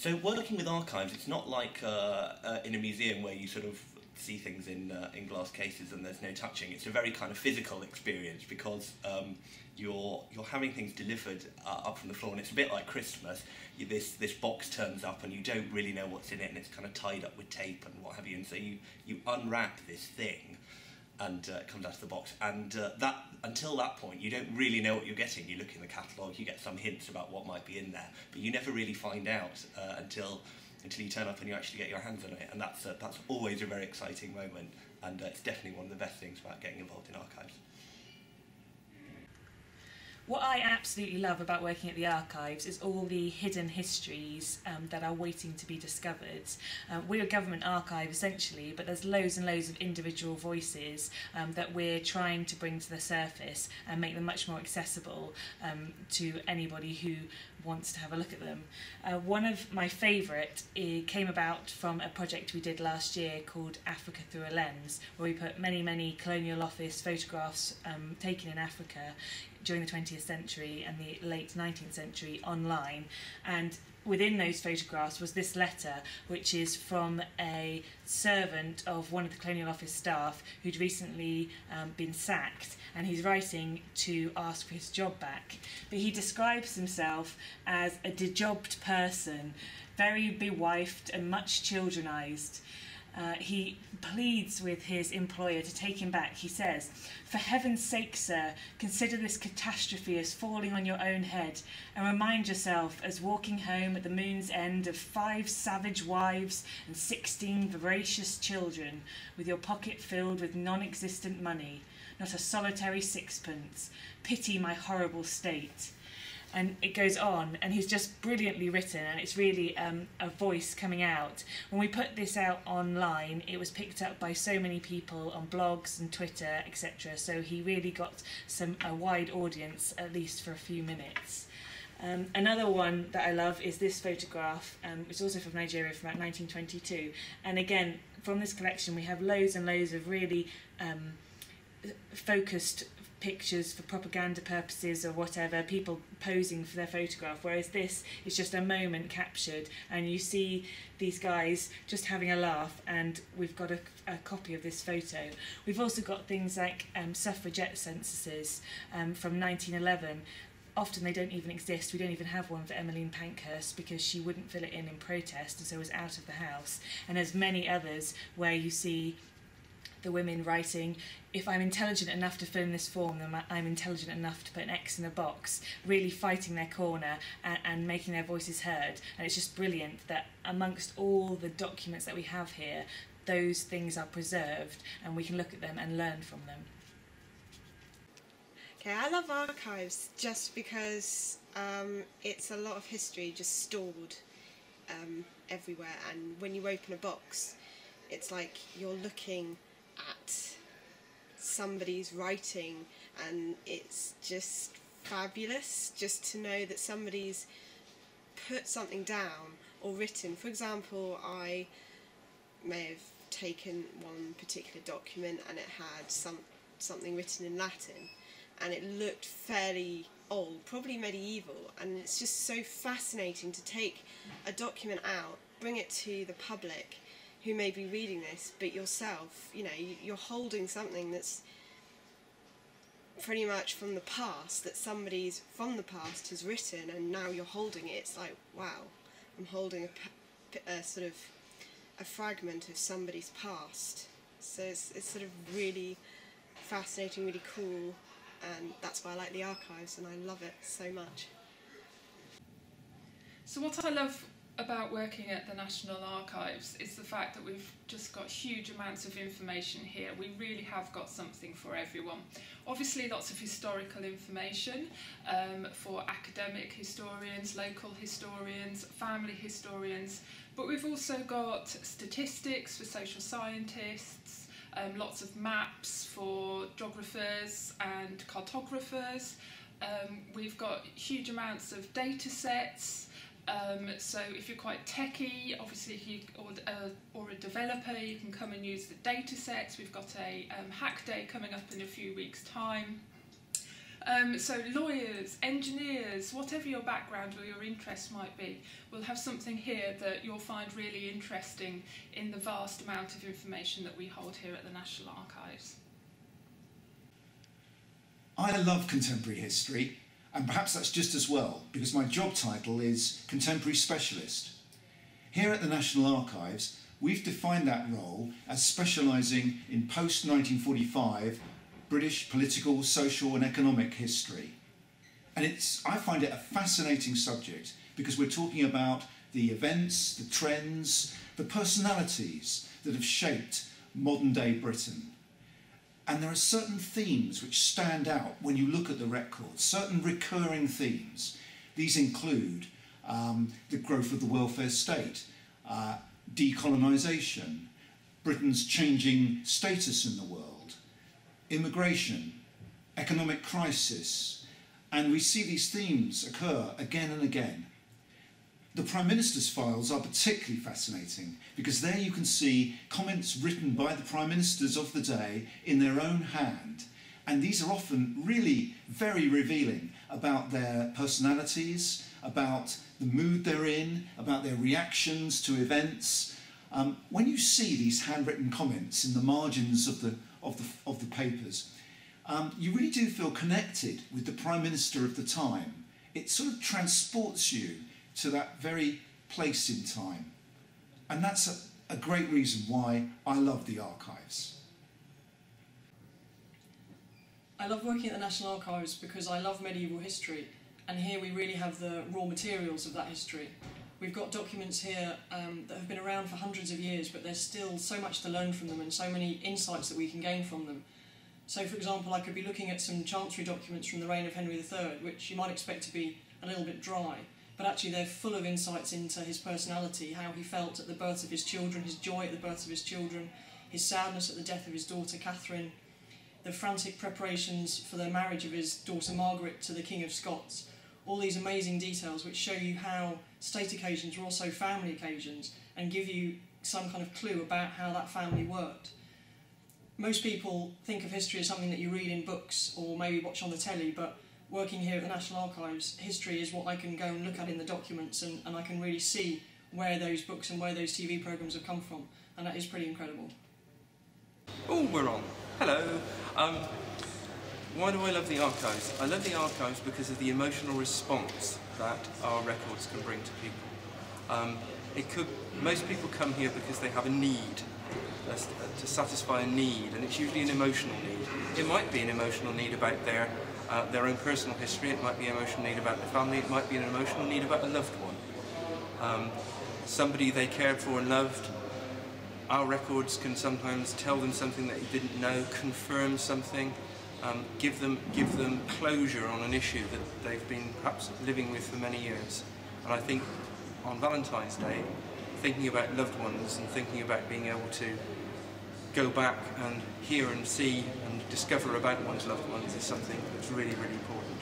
So working with archives, it's not like in a museum where you sort of see things in glass cases and there's no touching. It's a very kind of physical experience because you're having things delivered up from the floor, and it's a bit like Christmas. This box turns up and you don't really know what's in it, and it's kind of tied up with tape and what have you. And so you unwrap this thing, and it comes out of the box. And that until that point, you don't really know what you're getting. You look in the catalogue, you get some hints about what might be in there, but you never really find out until you turn up and you actually get your hands on it. And that's always a very exciting moment, and it's definitely one of the best things about getting involved in archives. What I absolutely love about working at the archives is all the hidden histories that are waiting to be discovered. We're a government archive essentially, but there's loads and loads of individual voices that we're trying to bring to the surface and make them much more accessible to anybody who wants to have a look at them. One of my favourite came about from a project we did last year called Africa Through a Lens, where we put many Colonial Office photographs taken in Africa during the 20th century and the late 19th century online. And within those photographs was this letter, which is from a servant of one of the Colonial Office staff who'd recently been sacked, and he's writing to ask for his job back. But he describes himself as a dejobbed person, very bewifed and much childrenized. He pleads with his employer to take him back. He says, "For heaven's sake, sir, consider this catastrophe as falling on your own head, and remind yourself as walking home at the moon's end of 5 savage wives and 16 voracious children, with your pocket filled with non-existent money, not a solitary sixpence. Pity my horrible state." And it goes on, and he's just brilliantly written, and it's really a voice coming out. When we put this out online, it was picked up by so many people on blogs and Twitter, etc. So he really got a wide audience, at least for a few minutes. Another one that I love is this photograph, which is also from Nigeria from about 1922. And again, from this collection, we have loads and loads of really focused pictures for propaganda purposes or whatever, people posing for their photograph, whereas this is just a moment captured, and you see these guys just having a laugh, and we've got a copy of this photo. We've also got things like Suffragette Censuses from 1911. Often they don't even exist. We don't even have one for Emmeline Pankhurst because she wouldn't fill it in protest, and so was out of the house. And there's many others where you see the women writing, "If I'm intelligent enough to fill in this form, then I'm intelligent enough to put an X in a box," really fighting their corner and making their voices heard. And it's just brilliant that amongst all the documents that we have here, those things are preserved and we can look at them and learn from them. Okay, I love archives just because it's a lot of history just stored everywhere, and when you open a box, it's like you're looking at somebody's writing, and it's just fabulous just to know that somebody's put something down or written. For example, I may have taken one particular document and it had something written in Latin, and it looked fairly old, probably medieval, and it's just so fascinating to take a document out, bring it to the public who may be reading this, but yourself, you know, you're holding something that's pretty much from the past, that somebody's from the past has written, and now you're holding it. It's like, wow, I'm holding a sort of a fragment of somebody's past. So it's sort of really fascinating, really cool, and that's why I like the archives, and I love it so much. So what I love about working at the National Archives is the fact that we've just got huge amounts of information here. We really have got something for everyone. Obviously lots of historical information for academic historians, local historians, family historians, but we've also got statistics for social scientists, lots of maps for geographers and cartographers. We've got huge amounts of data sets. So if you're quite techie, obviously if you or a developer, you can come and use the data sets. We've got a hack day coming up in a few weeks' time. So lawyers, engineers, whatever your background or your interest might be, will have something here that you'll find really interesting in the vast amount of information that we hold here at the National Archives. I love contemporary history, and perhaps that's just as well, because my job title is Contemporary Specialist. Here at the National Archives, we've defined that role as specialising in post-1945 British political, social and economic history. And I find it a fascinating subject because we're talking about the events, the trends, the personalities that have shaped modern day Britain. And there are certain themes which stand out when you look at the records, certain recurring themes. These include the growth of the welfare state, decolonisation, Britain's changing status in the world, immigration, economic crisis, and we see these themes occur again and again. The Prime Minister's files are particularly fascinating because there you can see comments written by the Prime Ministers of the day in their own hand, and these are often really very revealing about their personalities, about the mood they're in, about their reactions to events. When you see these handwritten comments in the margins of the papers, you really do feel connected with the Prime Minister of the time. It sort of transports you to that very place in time. And that's a great reason why I love the archives. I love working at the National Archives because I love medieval history, and here we really have the raw materials of that history. We've got documents here that have been around for hundreds of years, but there's still so much to learn from them and so many insights that we can gain from them. So, for example, I could be looking at some chancery documents from the reign of Henry III, which you might expect to be a little bit dry, but actually they're full of insights into his personality, how he felt at the birth of his children, his joy at the birth of his children, his sadness at the death of his daughter Catherine, the frantic preparations for the marriage of his daughter Margaret to the King of Scots. All these amazing details which show you how state occasions were also family occasions and give you some kind of clue about how that family worked. Most people think of history as something that you read in books or maybe watch on the telly, but working here at the National Archives, history is what I can go and look at in the documents, and I can really see where those books and where those TV programmes have come from, and that is pretty incredible. Oh, we're on. Hello. Why do I love the archives? I love the archives because of the emotional response that our records can bring to people. Most people come here because they have a need, to satisfy a need, and it's usually an emotional need. It might be an emotional need about their own personal history, it might be an emotional need about their family, it might be an emotional need about a loved one. Somebody they cared for and loved. Our records can sometimes tell them something that they didn't know, confirm something, give them closure on an issue that they've been perhaps living with for many years. And I think on Valentine's Day, thinking about loved ones and thinking about being able to go back and hear and see and discover about one's loved ones is something that's really, really important.